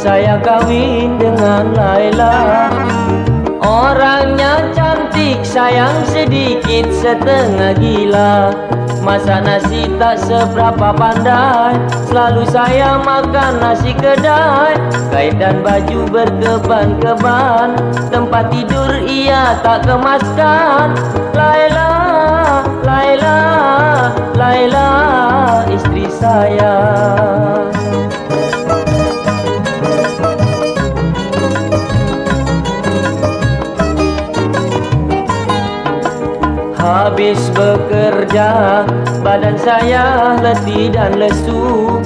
saya kawin dengan Laila. Orangnya cantik, sayang sedikit setengah gila. Masak nasi tak seberapa pandai, selalu saya makan nasi kedai. Kain dan baju berkeban-keban, tempat tidur ia tak kemaskan. Laila, Laila, Laila, istri saya. Habis bekerja, badan saya letih dan lesu.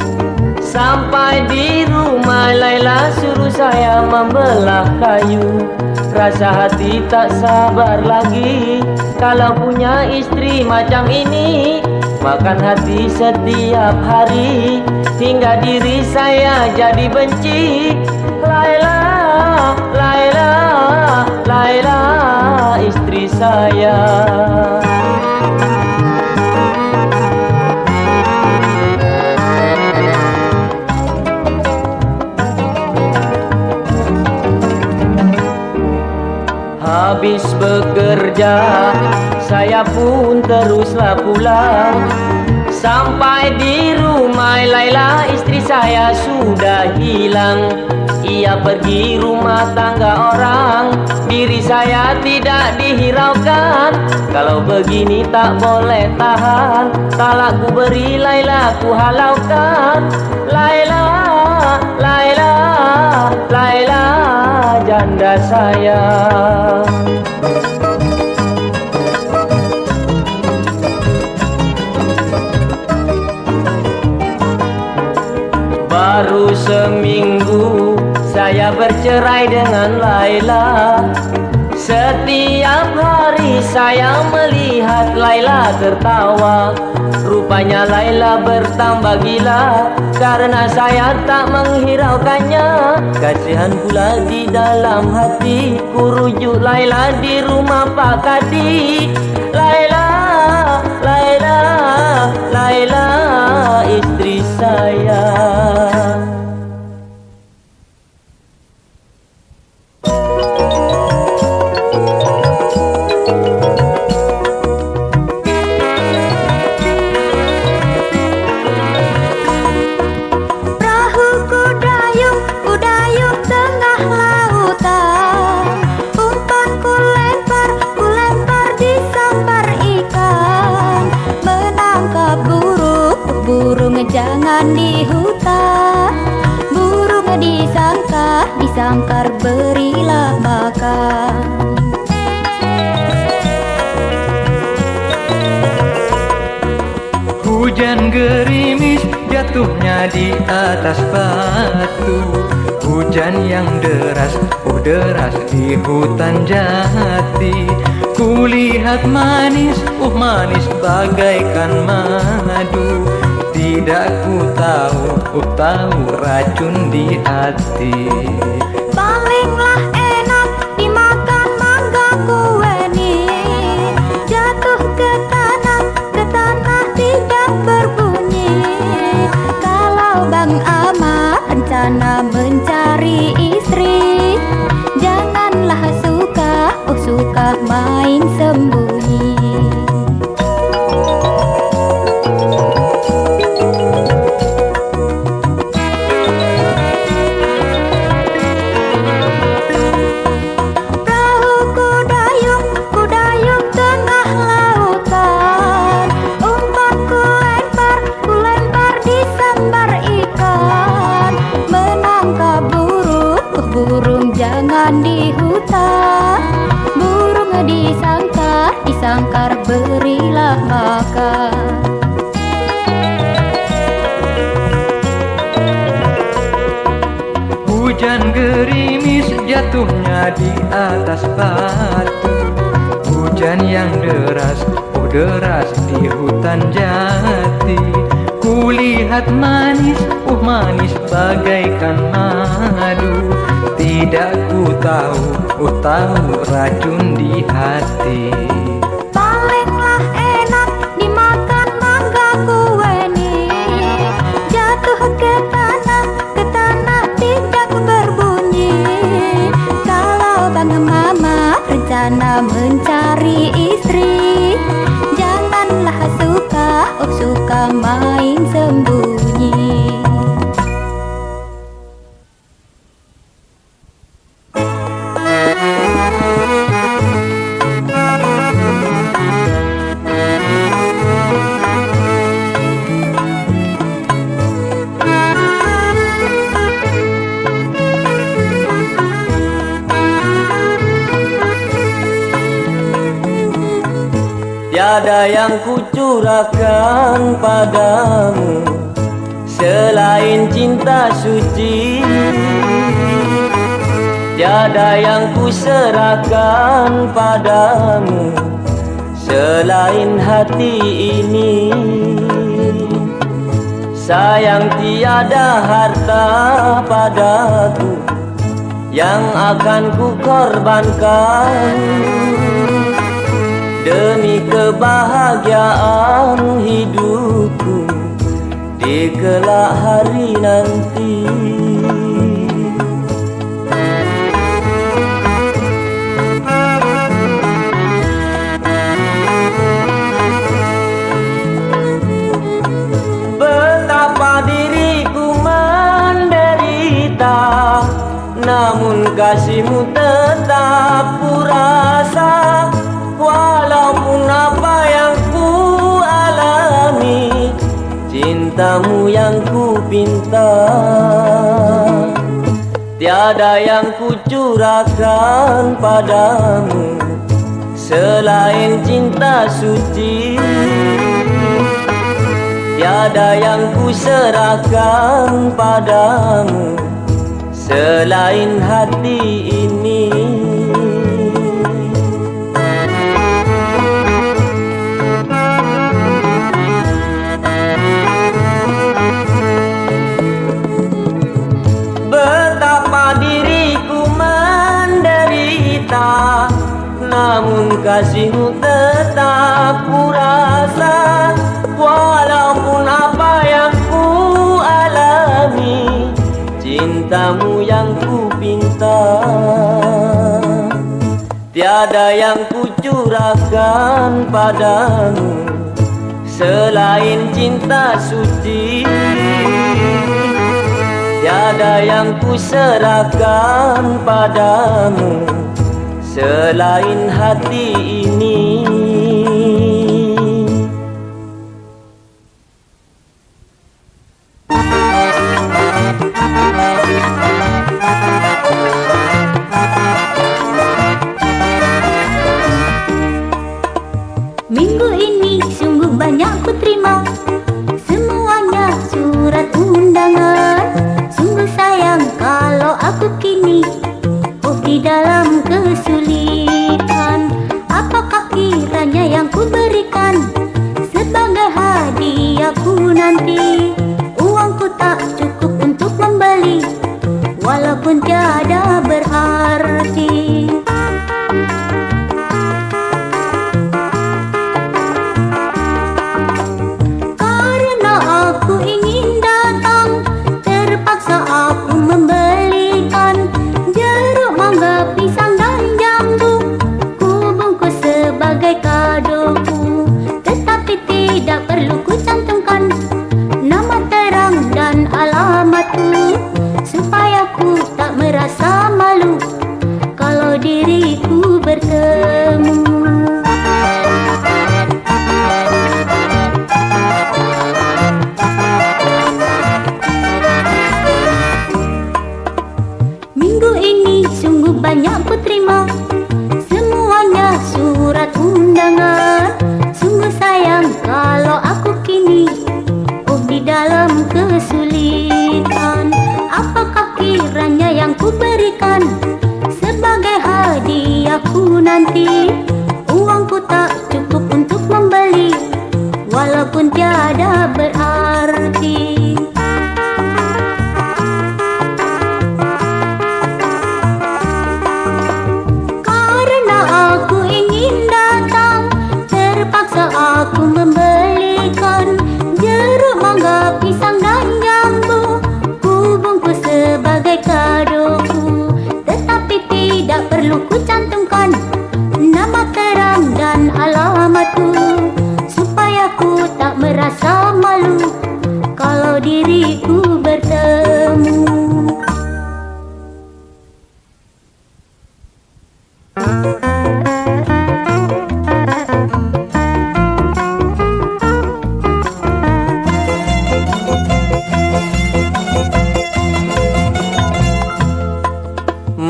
Sampai di rumah Laila suruh saya membelah kayu. Rasa hati tak sabar lagi kalau punya istri macam ini. Makan hati setiap hari hingga diri saya jadi benci. Laila, Laila, Laila, istri saya. Habis bekerja, saya pun teruslah pulang. Sampai di rumah Laila, istri saya sudah hilang. Ia pergi rumah tangga orang, diri saya tidak dihiraukan. Kalau begini tak boleh tahan, talak ku beri Laila ku halaukan. Laila, Laila, Laila, janda saya. Baru seminggu saya bercerai dengan Laila. Setiap hari saya melihat Laila tertawa. Rupanya Laila bertambah gila karena saya tak menghiraukannya. Kasihan pula di dalam hati, ku rujuk Laila di rumah Pak Kadi. Laila, Laila, Laila, istri saya. Jangan di hutan, burung disangka, disangkar berilah makan. Hujan gerimis jatuhnya di atas batu. Hujan yang deras, oh deras di hutan jati. Kulihat manis, oh manis bagaikan madu. Tidak ku tahu racun di hati. Palinglah enak dimakan mangga kue ni. Jatuh ke tanah tidak berbunyi. Kalau Bang Ama rencana mencari istri, janganlah suka main sembunyi. Jangan di hutan, burung disangkar berilah makan. Hujan gerimis jatuhnya di atas batu. Hujan yang deras, oh deras di hutan jati. Kulihat manis, oh manis bagaikan madu. Tidak ku tahu racun di hati. Palinglah enak dimakan mangga kue ni. Jatuh ke tanah tidak Tiada yang kucurahkan padamu selain cinta suci. Tiada yang kuserahkan padamu selain hati ini. Sayang, tiada harta padaku yang akan kukorbankan demi kebahagiaan hidupku di kelak hari nanti. Betapa diriku menderita, namun kasihmu tetap kurasa. Walaupun apa yang ku alami, cintamu yang ku pinta. Tiada yang ku curahkan padamu selain cinta suci. Tiada yang ku serahkan padamu selain hati ini. Betapa diriku menderita, namun kasihmu tetap kurasa. Walaupun apa yang ku alami, cintamu yang ku pinta. Tiada yang ku curahkan padamu selain cinta suci. Tiada yang ku serahkan padamu selain hati ini. Minggu ini sungguh banyak ku terima, semuanya surat undangan. Sungguh sayang kalau aku kini di dalam kesulitan. Apakah kiranya yang ku berikan sebagai hadiahku nanti? Uangku tak cukup untuk membeli, walaupun tiada berarti. Karena aku ingin datang, terpaksa aku membelikan jeruk, mangga, pisang dan jambu. Ku bungkus sebagai kadoku, tetapi tidak perlu ku cantumkan nama terang dan alamatku, supaya ku tak merasa malu kalau diriku bertemu. Minggu ini sungguh banyak ku terima, semuanya surat undangan. Sungguh sayang kalau aku kini di dalam kesulitan. Apakah kiranya yang ku berikan sebagai hadiahku nanti? Uangku tak cukup untuk membeli, walaupun tiada berarti. Aku membelikan jeruk, mangga, pisang dan jambu. Ku bungkus sebagai kadoku, tetapi tidak perlu ku cantumkan nama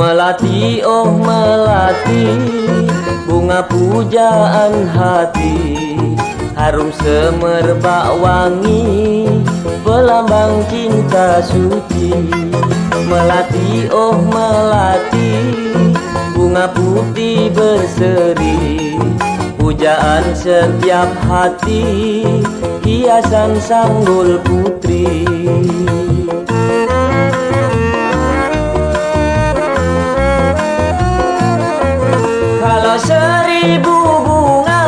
Melati, oh melati, bunga pujaan hati, harum semerbak wangi, pelambang cinta suci. Melati, oh melati, bunga putih berseri, pujaan setiap hati, hiasan sanggul putri. Kalau seribu bunga,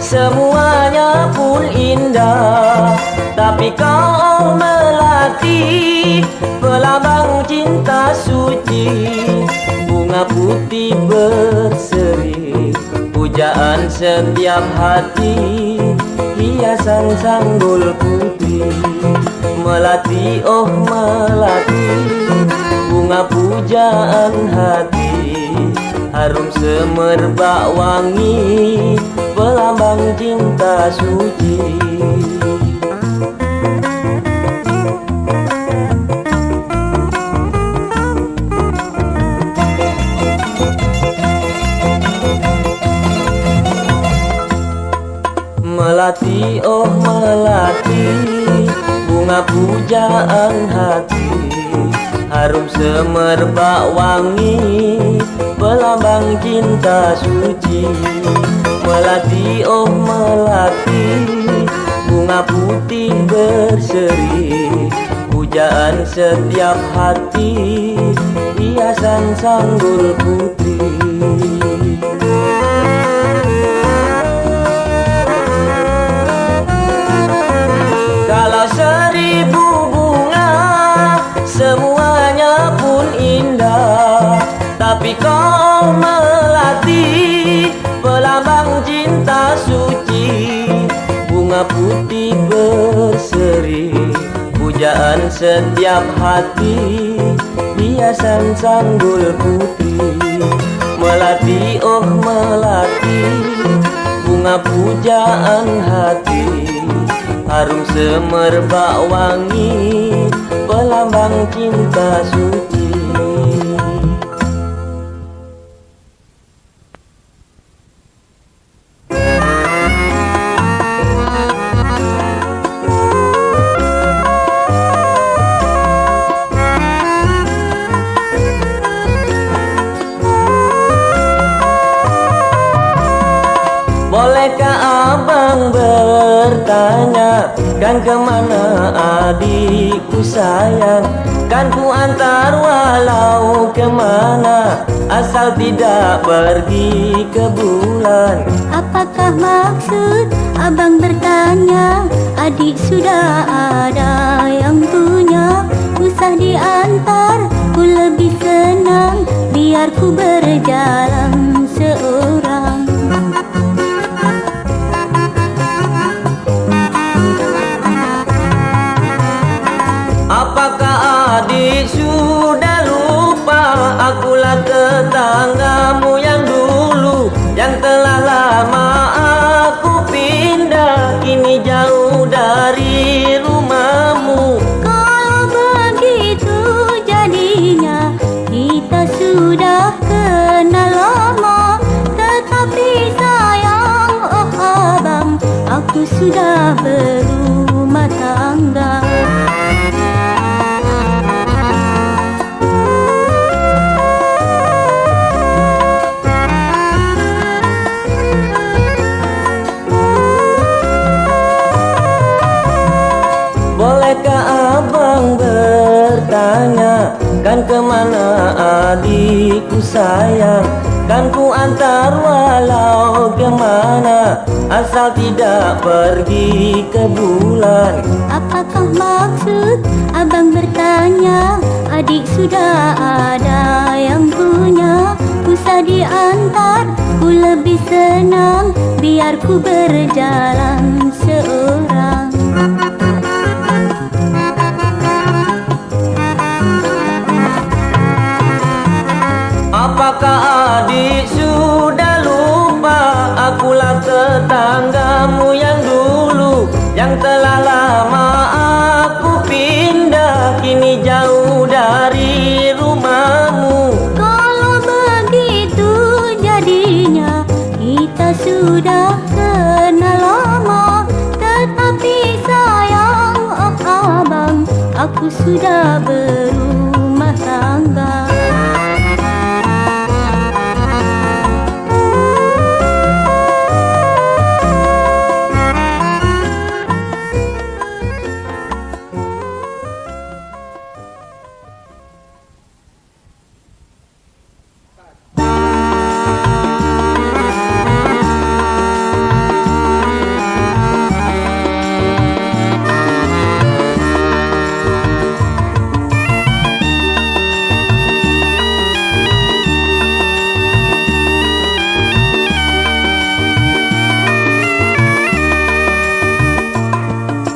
semuanya pun indah, tapi kau melati, pelambang cinta suci. Bunga putih berseri, pujaan setiap hati, hiasan sanggul putih. Melati, oh melati, bunga pujaan hati, harum semerbak wangi, pelambang cinta suci. Melati, oh melati, bunga pujaan hati, harum semerbak wangi, pelambang cinta suci. Melati, oh melati, bunga putih berseri, pujaan setiap hati, hiasan sanggul putri. Kalau seribu bunga, semuanya pun indah, tapi kau melati, pelambang cinta suci. Bunga putih berseri, pujaan setiap hati, hiasan sanggul putih. Melati, oh melati, bunga pujaan hati, harum semerbak wangi, pelambang cinta suci. Bolehkah abang bertanya, kan kemana adikku sayang? Kan ku antar walau kemana, asal tidak pergi ke bulan. Apakah maksud abang bertanya, adik sudah ada yang punya, usah diantar, ku lebih senang, biar ku berjalan seorang. Apakah adik sudah lupa, akulah tetanggamu yang dulu, yang telah lama aku pindah, kini jauh dari rumahmu. Kalau begitu jadinya, kita sudah kenal lama, tetapi sayang, oh abang, aku sudah berumah tangga. Bolehkah abang bertanya, kan kemana adikku sayang? Kan ku antar walau kemana, asal tidak pergi ke bulan. Apakah maksud abang bertanya, adik sudah ada yang punya, usah diantar, ku lebih senang, biar ku berjalan seorang. Apakah adik sudah lupa, akulah tetanggamu yang dulu, yang telah lama aku pindah, kini jauh dari rumahmu. sudah berumah tangga.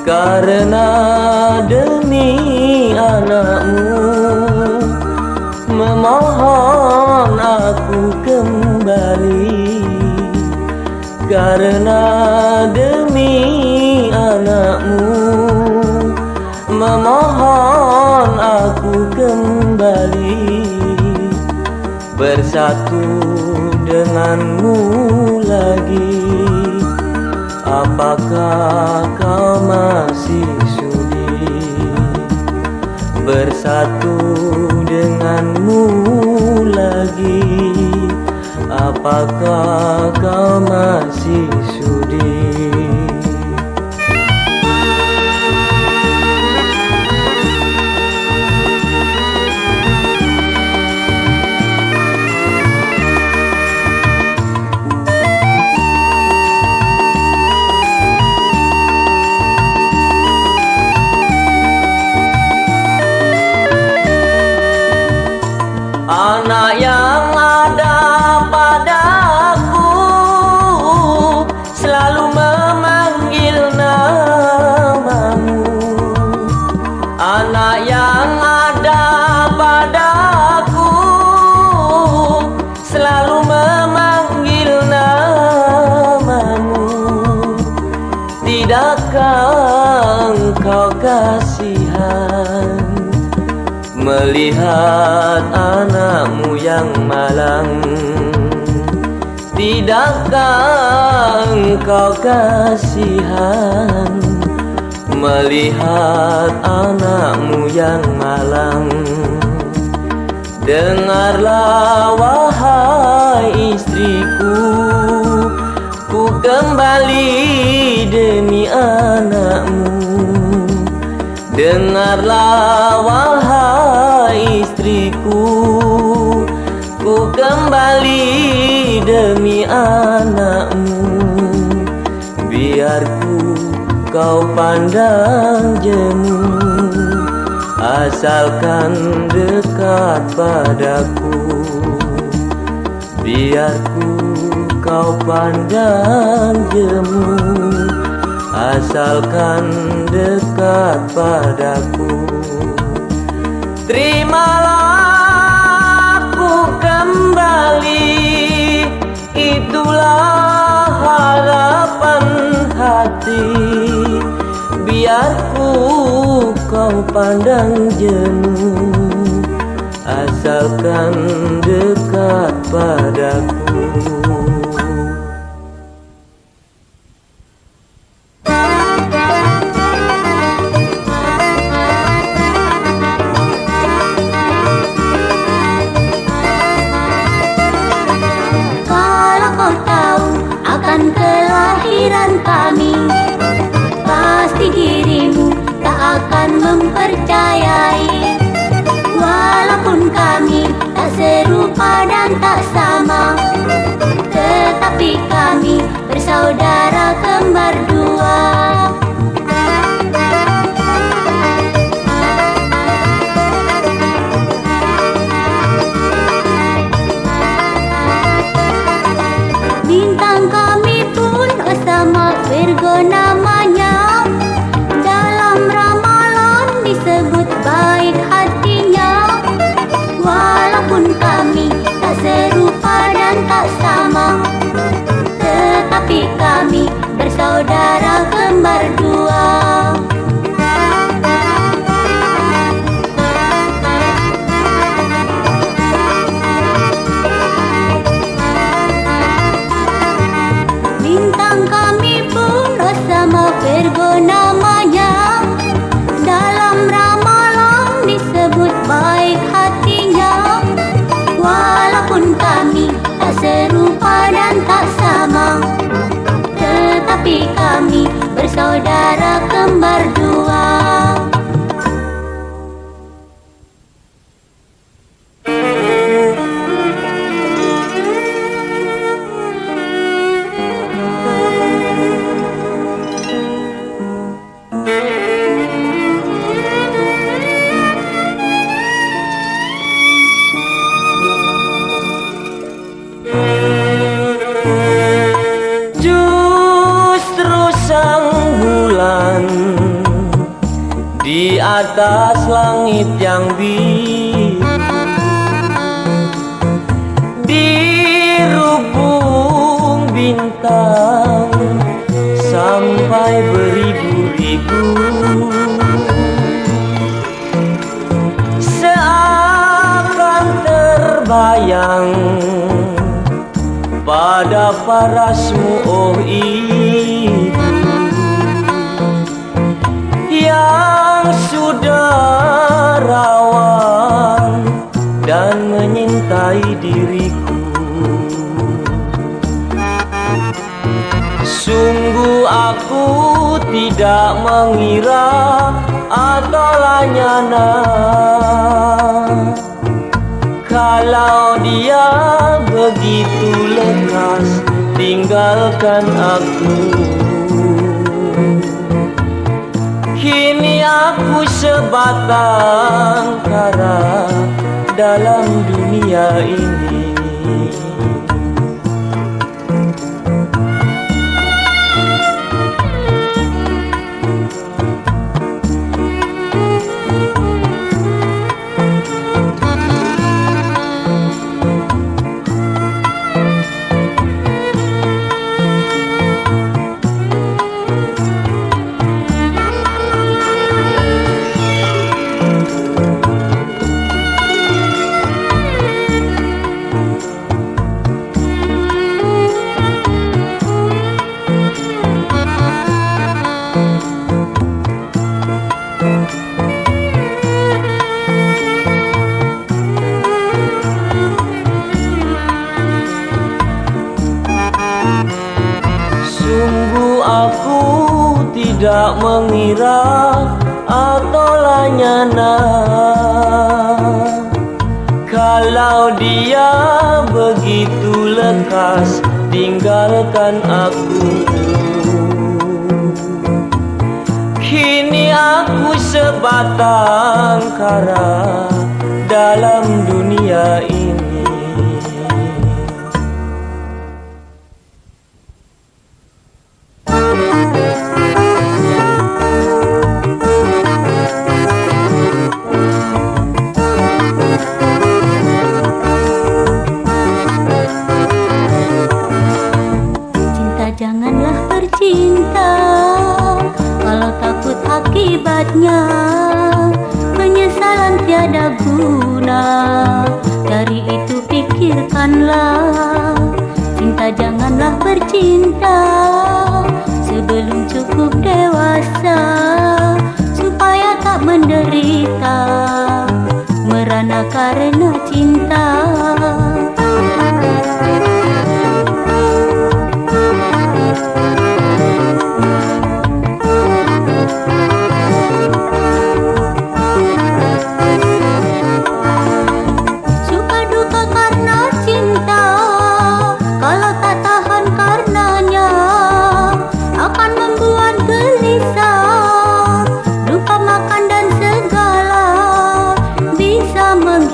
Karena demi anakmu memohon aku kembali. Karena demi anakmu memohon aku kembali, bersatu denganmu lagi. Apakah kau masih sudi bersatu denganmu lagi? Apakah kau masih sudi? Anak yang ada padaku selalu memanggil namamu. Anak yang ada padaku selalu memanggil namamu. Tidakkah engkau kasihan melihat anakmu yang malang? Tidakkah engkau kasihan melihat anakmu yang malang? Dengarlah wahai istriku, ku kembali demi anakmu. Dengarlah wahai istriku, ku kembali demi anakmu. Biarku kau pandang jemu, asalkan dekat padaku. Biarku kau pandang jemu, asalkan dekat padaku. Terimalah aku kembali, itulah harapan hati. Biarku kau pandang jemu, asalkan dekat padaku. Kelahiran kami, pasti dirimu tak akan mempercayai. Walaupun kami tak serupa dan tak sama, tetapi kami bersaudara kembar dua. Bintang kami pun sama, Virgo namanya. Dalam ramalan disebut baik hatinya. Walaupun kami tak serupa dan tak sama, tetapi kami atas langit yang biru, dirubung bintang sampai beribu-ribu. Seakan terbayang pada parasmu, oh ibu, yang sudah rawan dan menyintai diriku. Sungguh aku tidak mengira atau lanyana kalau dia begitu lekas tinggalkan aku. Kini aku sebatang kara dalam dunia ini. Sungguh aku tidak mengira atau lanyana kalau dia begitu lekas tinggalkan aku. Kini aku sebatang kara dalam dunia ini. Janganlah bercinta kalau takut akibatnya penyesalan tiada guna. Dari itu pikirkanlah, cinta janganlah bercinta sebelum cukup dewasa, supaya tak menderita merana karena cinta.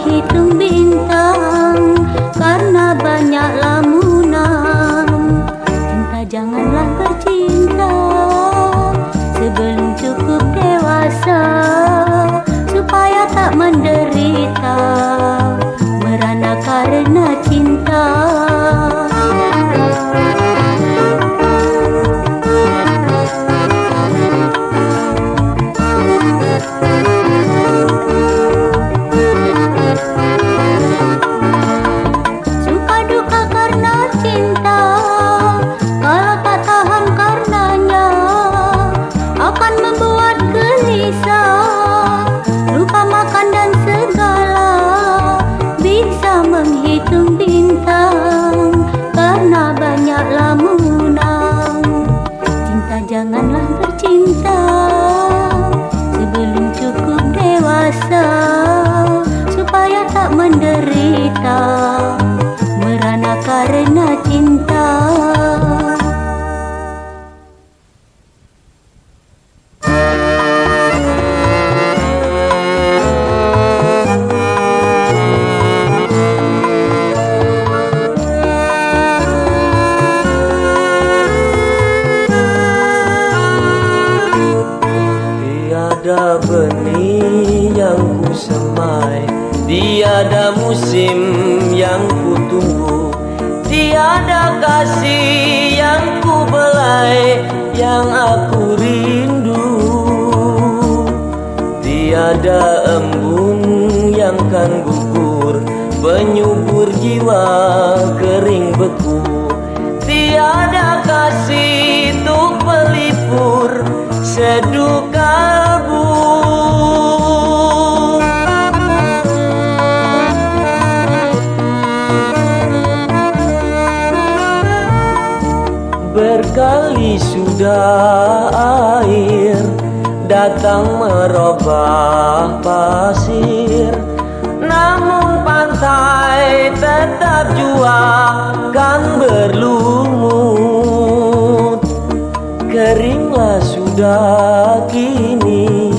Hitung bintang karena banyak lamunan. Cinta janganlah bercinta sebelum cukup dewasa, supaya tak menderita merana karena cinta. Menghitung bintang karena banyak lamunan. Cinta janganlah bercinta sebelum cukup dewasa, supaya tak menderita merana karena cinta. Tiada benih Tiada musim yang kutunggu, tiada kasih yang ku belai, yang aku rindu. Tiada embun yang kan gugur, penyubur jiwa kering beku. Tiada kasih tuk pelipur seduh kalbu. Berkali sudah air datang merobah pasir, namun pantai tetap jua kan berlumut. Keringlah sudah kini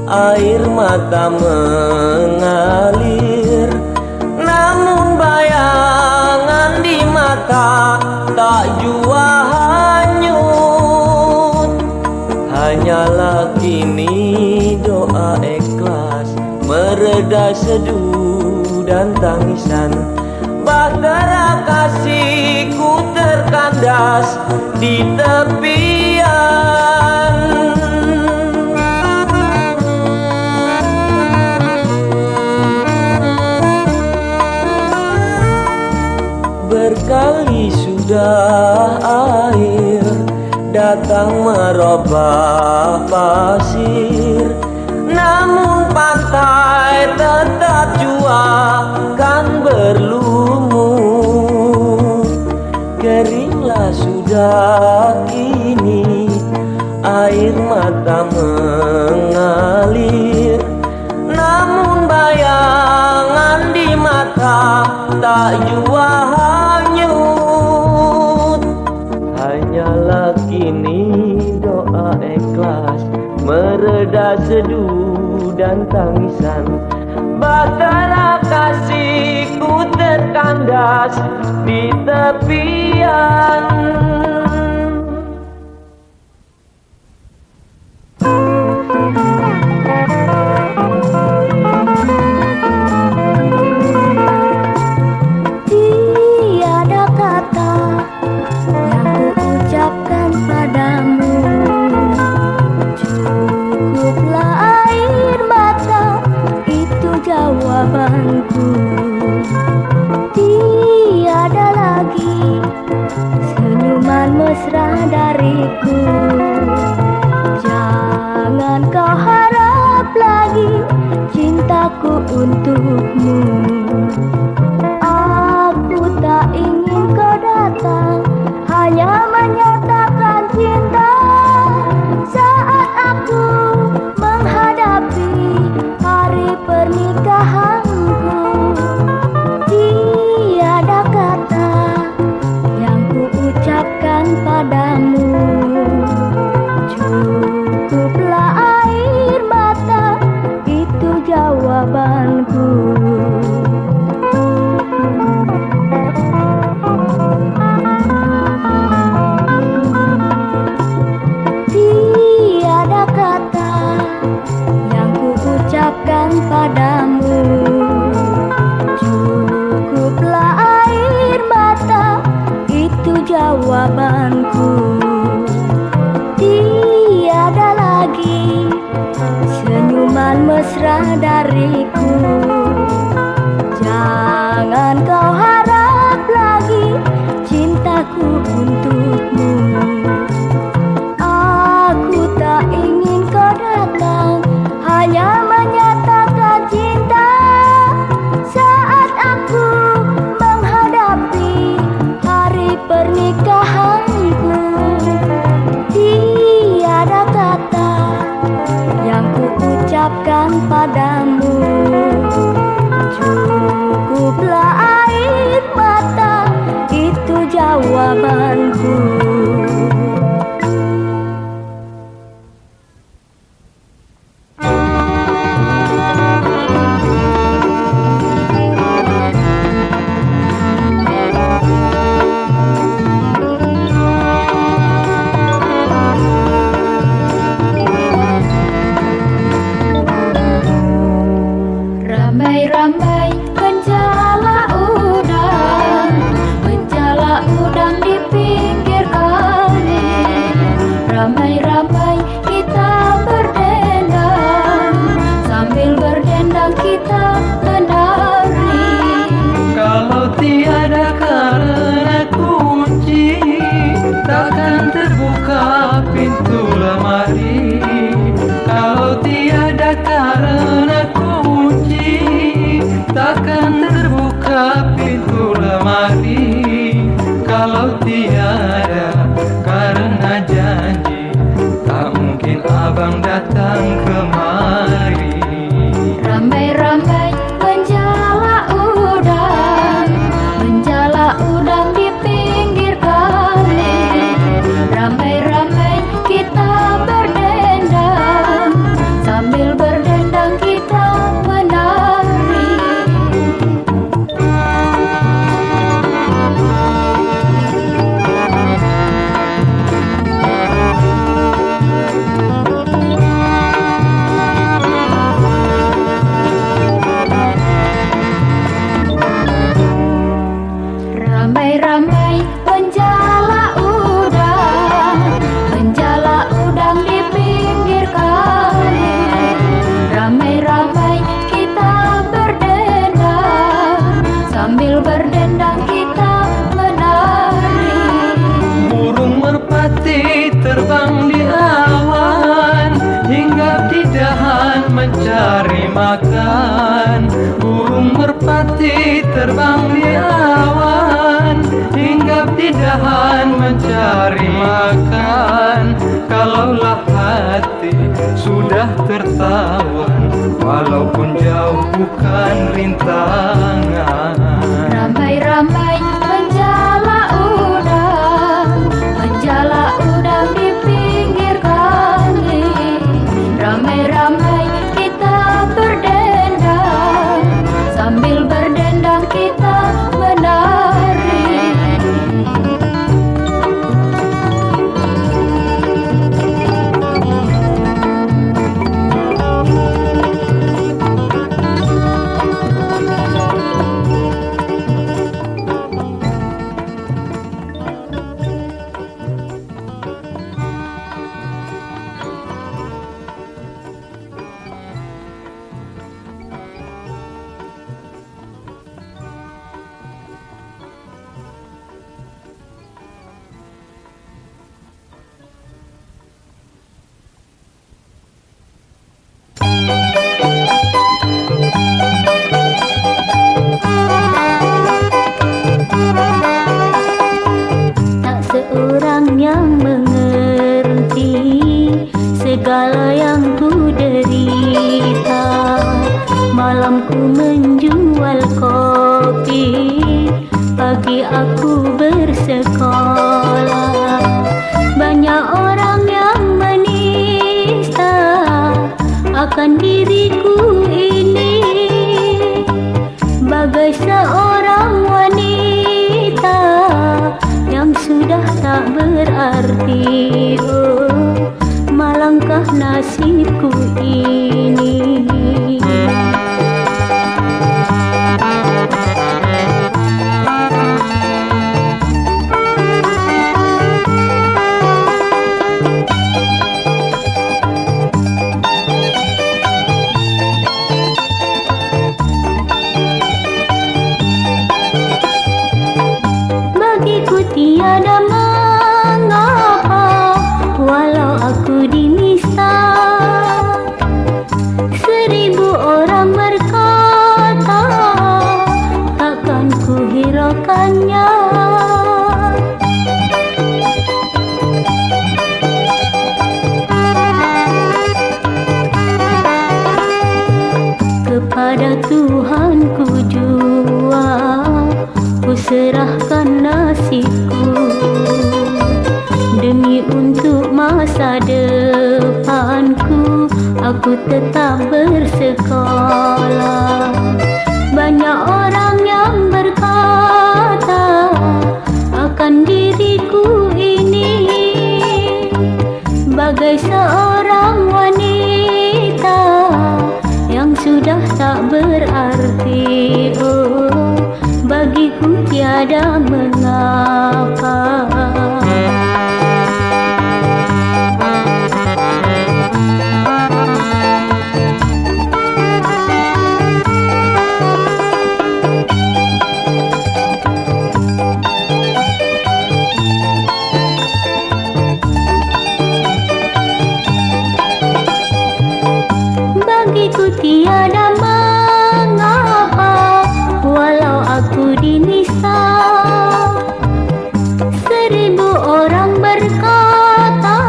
air mata mengalir, namun bayangan di mata tak jua hanyut. Hanyalah kini doa ikhlas mereda seduh dan tangisan. Bahtera kasihku terkandas di tepian. Berkali sudah air datang merobah pasir, namun pantai tetap jua kan berlumut. Keringlah sudah kini air mata mengalir, namun bayangan di mata tak jua hanyut. Hanyalah kini doa ikhlas mereda seduh dan tangisan. Bahtera kasihku terkandas di tepian. Tiada kata yang ku ucapkan padamu, cukuplah air mata, itu jawabanku. Tiada lagi senyuman mesra dariku. Jangan kau harap lagi cintaku untukmu. Aku tak ingin kau datang, hanya menyatakan cinta saat aku menghadapi hari pernikahanku. Tiada kata yang ku ucapkan padamu, cukuplah air mata, itu jawabanku. Tiada kata yang ku ucapkan padamu, cukuplah air mata, itu jawabanku. Tiada lagi senyuman mesra dariku. Jangan kau harap lagi cintaku untukmu. Aku tak ingin kau datang, hanya menyatakan cinta saat aku menghadapi hari pernikahanku. Tiada kata yang ku ucapkan padamu, cukuplah air mata, itu jawabanku. Ramai-ramai Sambil berdendang kita menari. Burung merpati terbang di awan, hinggap di dahan mencari makan. Burung merpati terbang di awan, hinggap di dahan mencari makan. Kalaulah hati sudah tertawan, walaupun jauh bukan rintangan. Ramai-ramai menjala udang di pinggir kali. Ramai-ramai kita berdendang, sambil berdendang kita menari. Tak seorang yang mengerti segala yang ku derita. Malam ku menjual kopi, pagi aku bersekolah. Banyak orang yang menista akan diriku ini, bagai seorang wanita yang sudah tak berarti. Oh, malangkah nasibku ini. Bagiku tiada mengapa, walau aku dinista. 1000 orang berkata, takkan ku hiraukannya. Kepada Tuhan ku jual, ku serahkan nasibku, demi untuk masa depanku aku tetap bersekolah. Banyak orang yang berkata akan diriku ini, bagai seorang wanita yang sudah tak berarti. Oh, bagiku tiada mengapa. Bagiku tiada mengapa, walau aku dinista. 1000 orang berkata,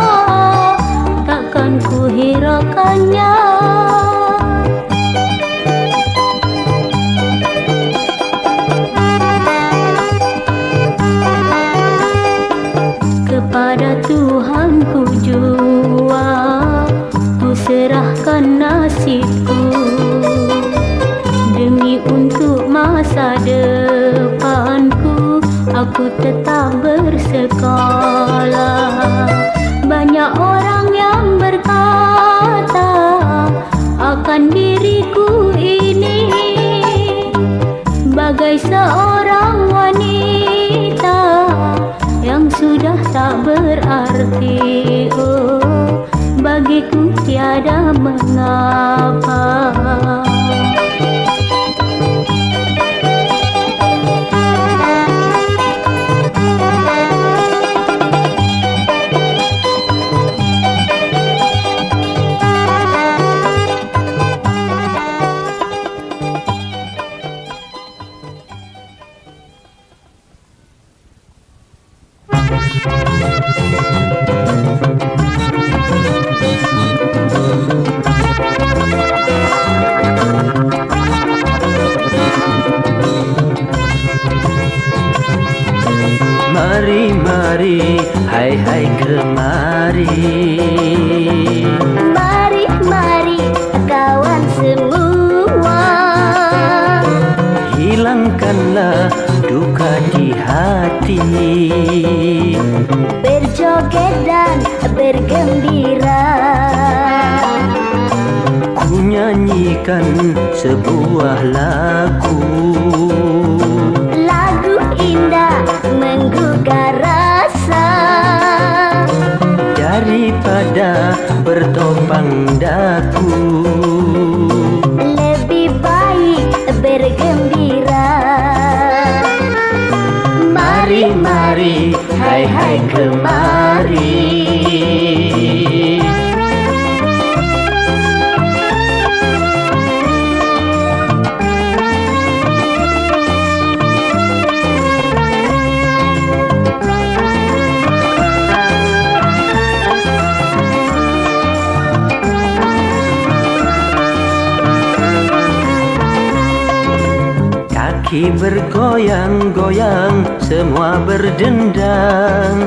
takkan ku hiraukannya. Kepada Tuhan ku jual, ku serahkan nasibku, demi untuk masa depanku aku tetap bersekolah. Banyak orang yang berkata akan diriku ini, bagai seorang wanita yang sudah tak berarti. Oh, bagiku tiada mengapa. Mari, mari, hai hai kemari. Mari, mari kawan semua, Hilangkanlah duka di hati, berjoget dan bergembira. ku nyanyikan sebuah lagu, Lagu indah menggugah rasa, daripada bertopang dagu. lebih baik bergembira. Mari, mari, hai hai kemari. Kaki bergoyang-goyang, semua berdendang.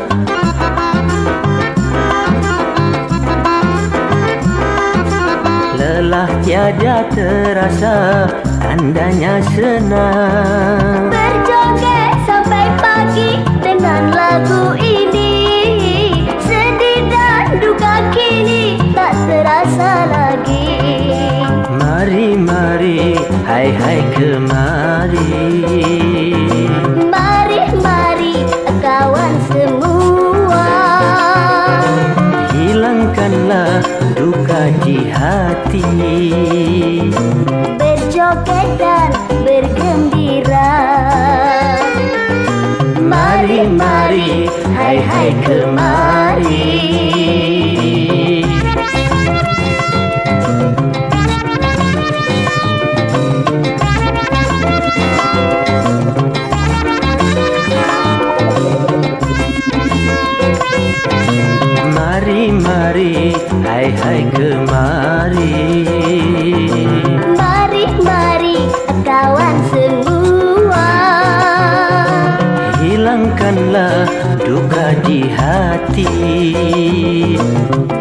Lelah tiada terasa, tandanya senang. Berjoget sampai pagi dengan lagu ini, sedih dan duka kini tak terasa lagi. Mari, mari, hai hai kemari. Mari, mari kawan semua, Hilangkanlah duka di hati, berjoget dan bergembira. mari, mari, hai hai kemari. Mari, mari, hai hai kemari. Mari, mari kawan semua, Hilangkanlah duka di hati,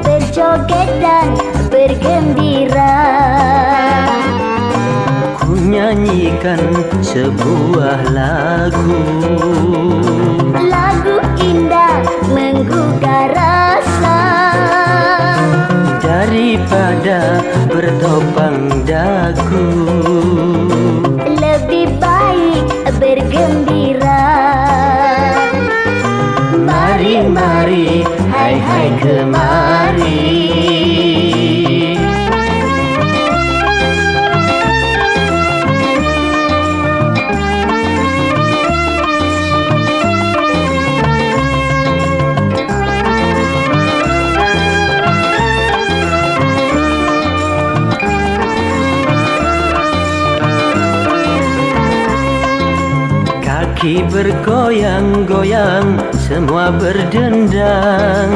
berjoget dan bergembira. ku nyanyikan sebuah lagu, Lagu indah menggugah rasa, daripada bertopang dagu. lebih baik bergembira. Mari, mari, hai hai kemari. Kaki bergoyang-goyang, semua berdendang.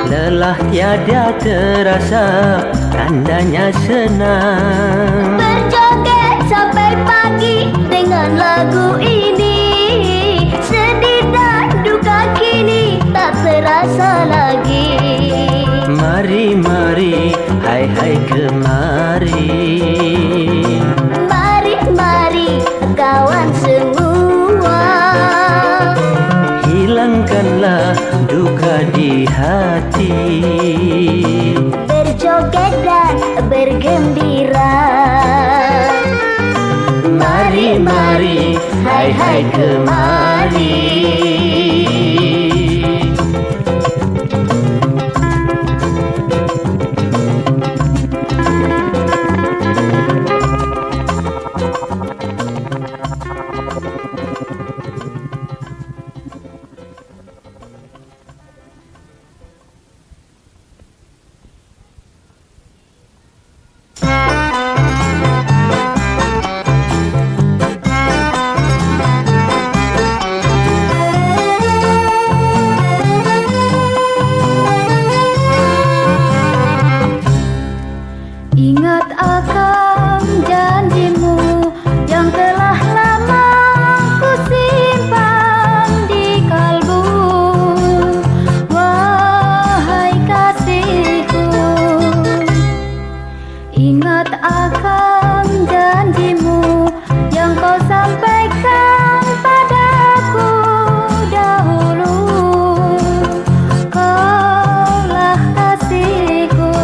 Lelah tiada terasa, tandanya senang. Berjoget sampai pagi dengan lagu ini, sedih dan duka kini tak terasa lagi. Mari, mari, hai hai kemari. Mari, mari kawan semua, Hilangkanlah duka di hati, berjoget dan bergembira. mari, mari, hai hai kemari. Ingat akan janjimu yang telah lama ku simpan di kalbu. Wahai kasihku, ingat akan janjimu yang kau sampaikan padaku dahulu. Kaulah kasihku.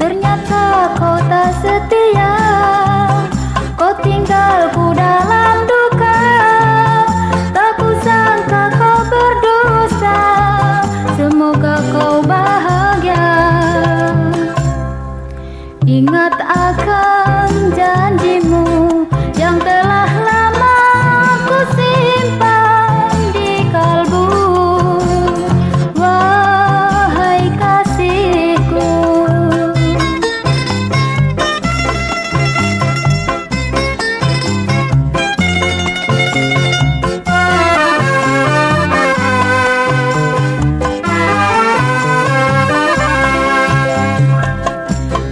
Ternyata kau tak setia, kau tinggalku dalam duka. Tak kusangka kau berdosa, semoga kau bahagia. Ingat akan janjimu yang telah lama ku simpan di kalbu. Wahai kasihku.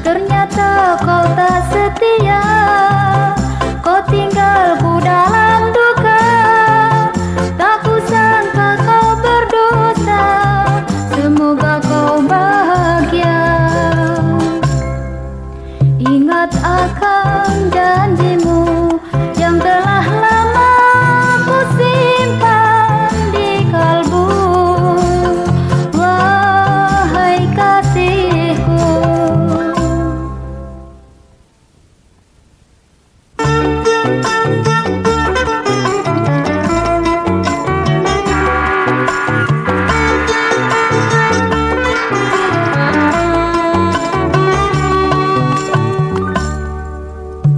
Ternyata kau tak setia, kau tinggalku dalam duka. Tak kusangka kau berdosa, semoga kau bahagia. Ingat akan janjimu yang telah lama ku simpan di kalbu. Wahai kasihku.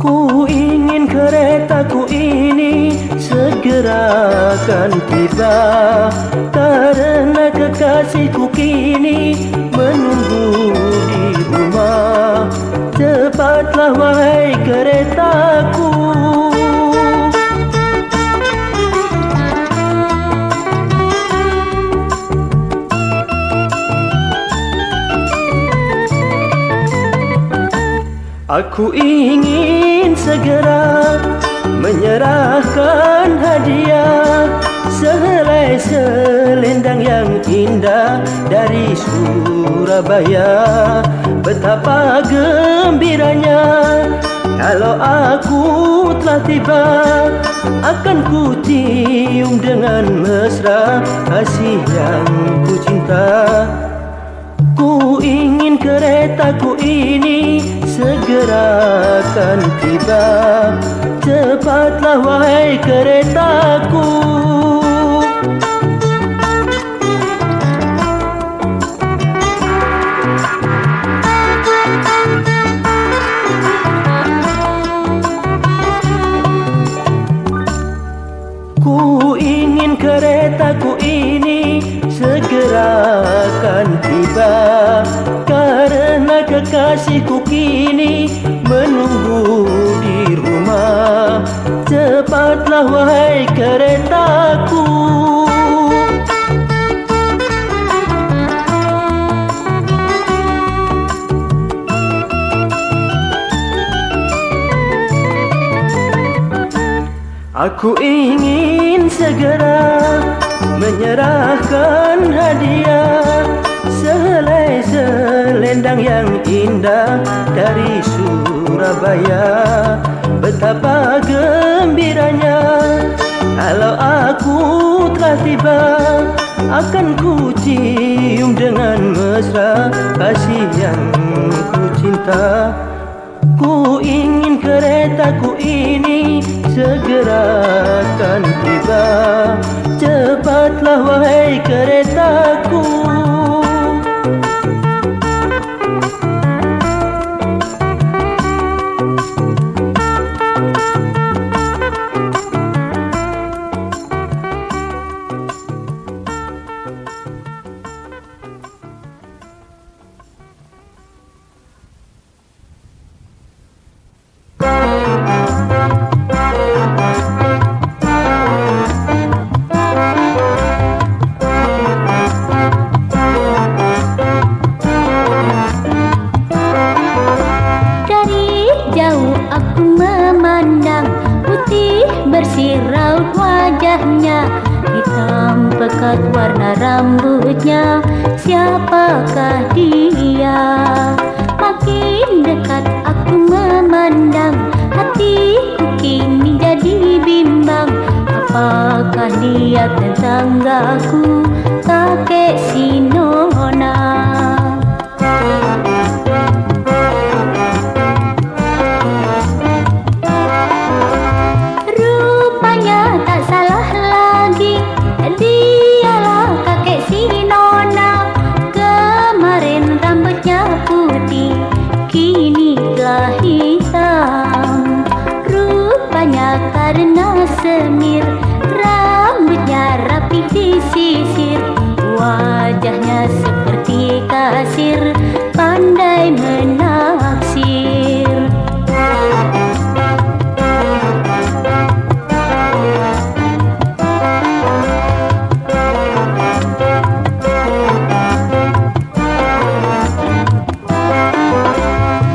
Ku ingin keretaku ini segera akan tiba, karena kekasihku kini menunggu di rumah. Cepatlah wahai keretaku. Aku ingin segera menyerahkan hadiah, sehelai selendang yang indah dari Surabaya. Betapa gembiranya kalau aku telah tiba, akan ku cium dengan mesra kasih yang ku cinta. Ku ingin keretaku ini segera akan tiba. Cepatlah wahai keretaku. Ku ingin keretaku ini segera akan tiba, karena kekasihku kini menunggu di rumah. Cepatlah wahai keretaku. Aku ingin segera menyerahkan hadiah, sehelai selendang yang indah dari Surabaya. Betapa gembiranya kalau aku telah tiba, akan ku cium dengan mesra kasih yang ku cinta. Ku ingin keretaku ini segera akan tiba. Cepatlah wahai keretaku. aku memandang, putih bersih raut wajahnya, hitam pekat warna rambutnya. Siapakah dia? Makin dekat aku memandang, hatiku kini jadi bimbang. Apakah dia tetanggaku, kakek si Nona? Rupanya tak salah lagi, dialah kakek si Nona. Kemarin rambutnya putih, kini telah hitam. Rupanya karena semir, rambutnya rapi disisir, wajahnya seperti kasir, pandai menaksir.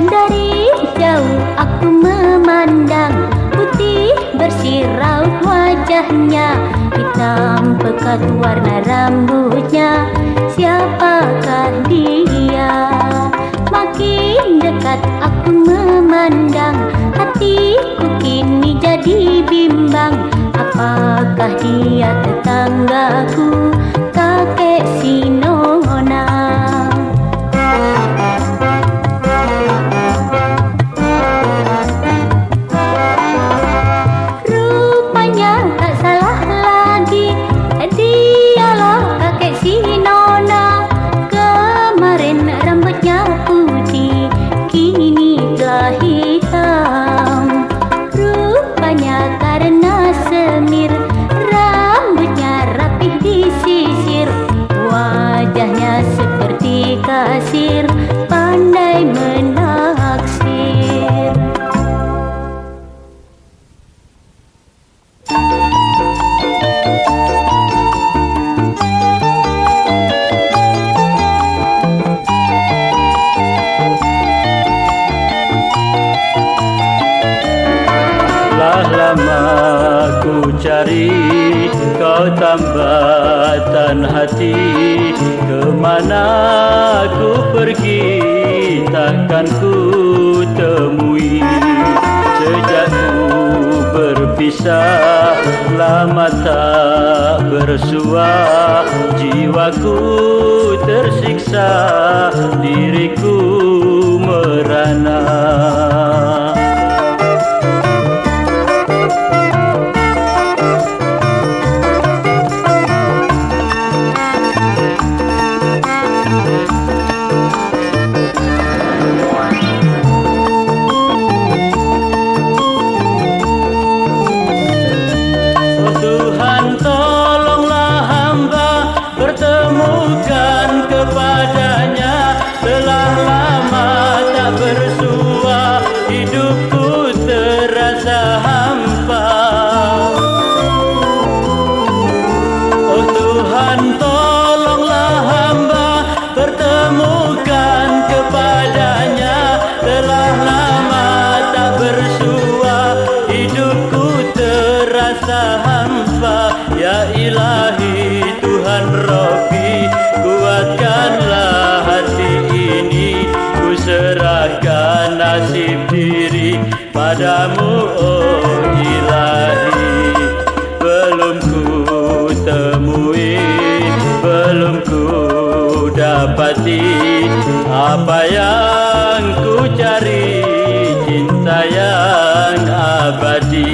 Dari jauh aku memandang, putih bersih raut wajahnya, hitam pekat warna rambutnya. Siapakah dia? Makin dekat aku memandang, hatiku kini jadi bimbang. Apakah dia tetanggaku, kakek si Nona? Rupanya tak salah lagi, dialah kakek si Nona. Kemarin rambutnya putih, kini telah hitam. Rupanya karena semir, rambutnya rapih disisir, wajahnya seperti kasir, pandai menaksir. Telah lama ku cari kau tambatan hati, kemana ku pergi takkan ku temui. Sejak ku berpisah lama tak bersua, jiwaku tersiksa, diriku merana. Tuhan tolonglah hamba, pertemukan kepadanya. Telah lama tak bersua, hidupku terasa hampa. Oh Tuhan tolonglah hamba, pertemukan kepadanya. Telah lama tak bersua, hidupku terasa hampa. Ya ilahi Tuhan Rabbi, kuatkanlah hati ini, ku serahkan nasib diri padamu oh ilahi. Belum ku temui, belum ku dapati apa yang ku cari, cinta yang abadi.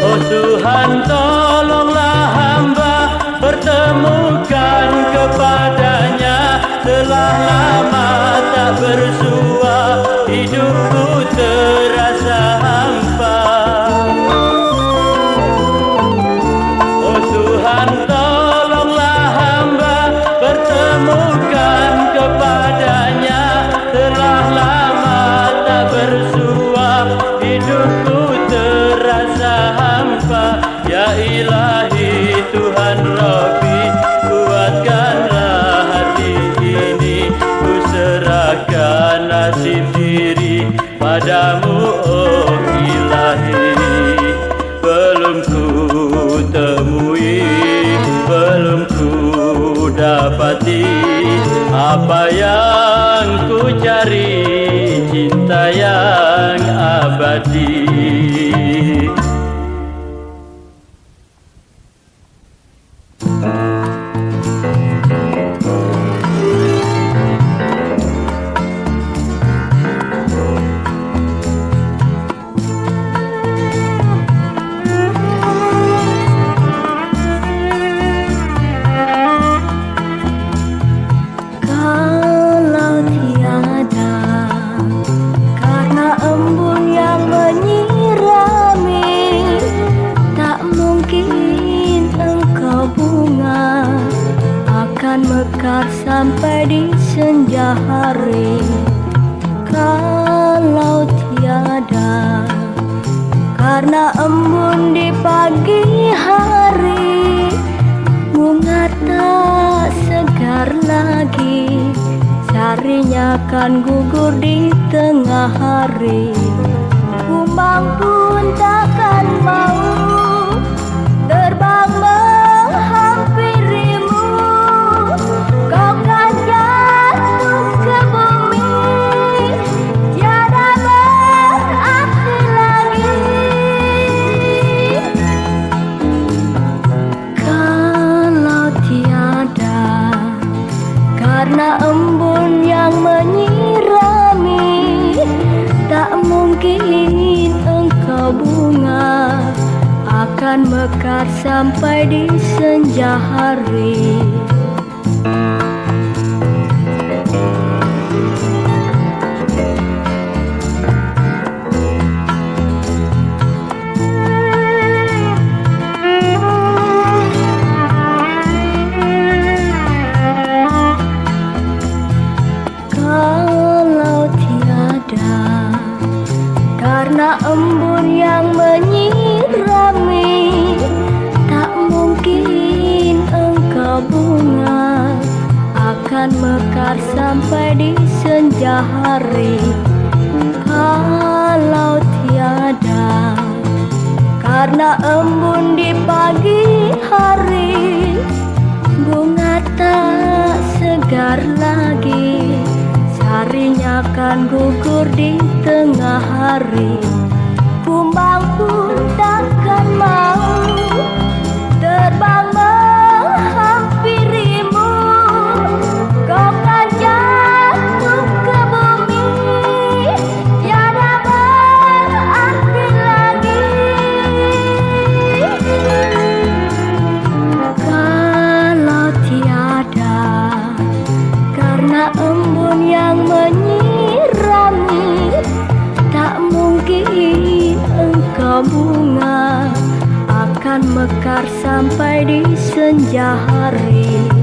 Oh Tuhan tolonglah hamba, pertemukan kepadanya. Telah lama tak bersua, hidupku terasa hampa. Oh Tuhan tolonglah hamba, pertemukan kepadanya. dapati apa yang ku cari, cinta yang abadi. Mekar sampai di senja hari. Kalau tiada, karena embun di pagi hari, bunga tak segar lagi, sarinya kan gugur di tengah hari. Kumbang pun takkan mau terbang menghampirimu. Kau kan jatuh ke bumi, tiada berarti lagi. Kalau tiada, karena embun yang menyirami, tak mungkin engkau bunga akan mekar sampai di senja hari. Kalau tiada, karena embun yang menyirami, tak mungkin engkau bunga akan mekar sampai di senja hari. Kalau tiada, karena embun di pagi hari, bunga tak segar lagi, sarinya kan gugur di tengah hari. Kumbang pun takkan mau terbang menghampirimu. Kau kan jatuh ke bumi, tiada berarti lagi. Kalau tiada, karena embun yang menyirami, tak mungkin engkau bunga akan mekar sampai di senja hari.